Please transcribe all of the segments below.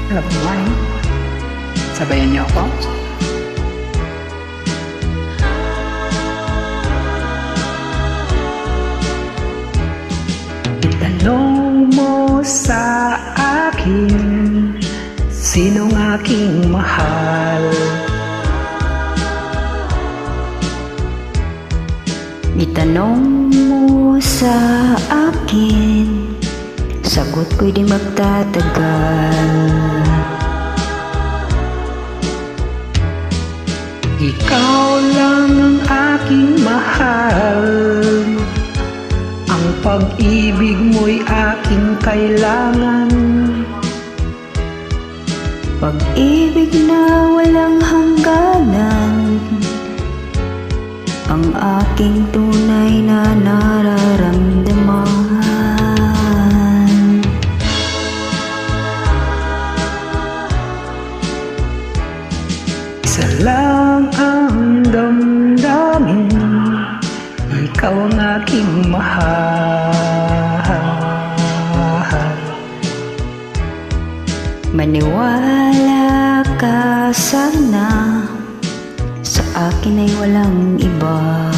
Good morning. Sabayan niyo ako. Itanong mo sa akin, sinong aking mahal? Itanong mo sa akin, sagot ko'y di magtatagal. Ikaw lang ang aking mahal, ang pag-ibig mo'y aking kailangan. Pag-ibig na walang hangganan, ang aking tunay na nararamdaman. Isa lang ang damdamin, ikaw ang aking mahal. Maniwala ka sana, sa akin ay walang iba.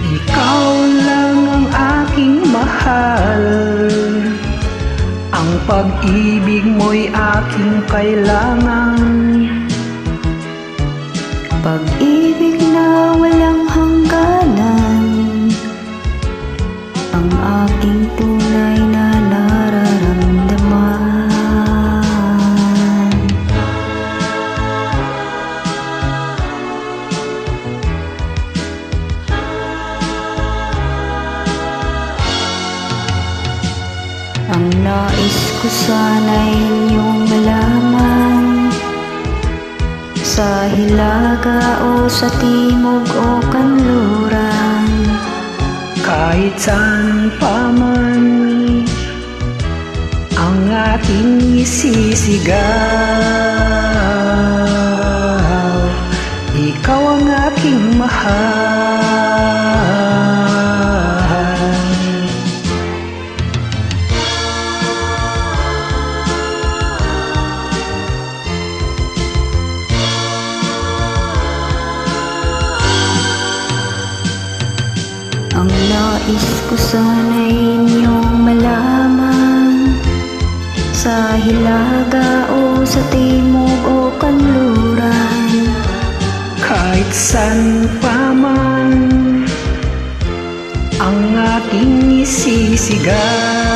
Ikaw lang ang aking mahal, ang pag-ibig mo'y aking kailangan. Pag-ibig na walang hangganan, ang aking tunay na nararamdaman. Ang nais ko sana'y inyong malaman, sa hilaga o sa timog o kanluran, Kahit saan pa man ang ating isisigaw, ikaw ang aking mahal. ang nais ko sana'y inyong malaman, sa hilaga o sa timog o kanluran, Kahit saan pa man ang aking isisigaw,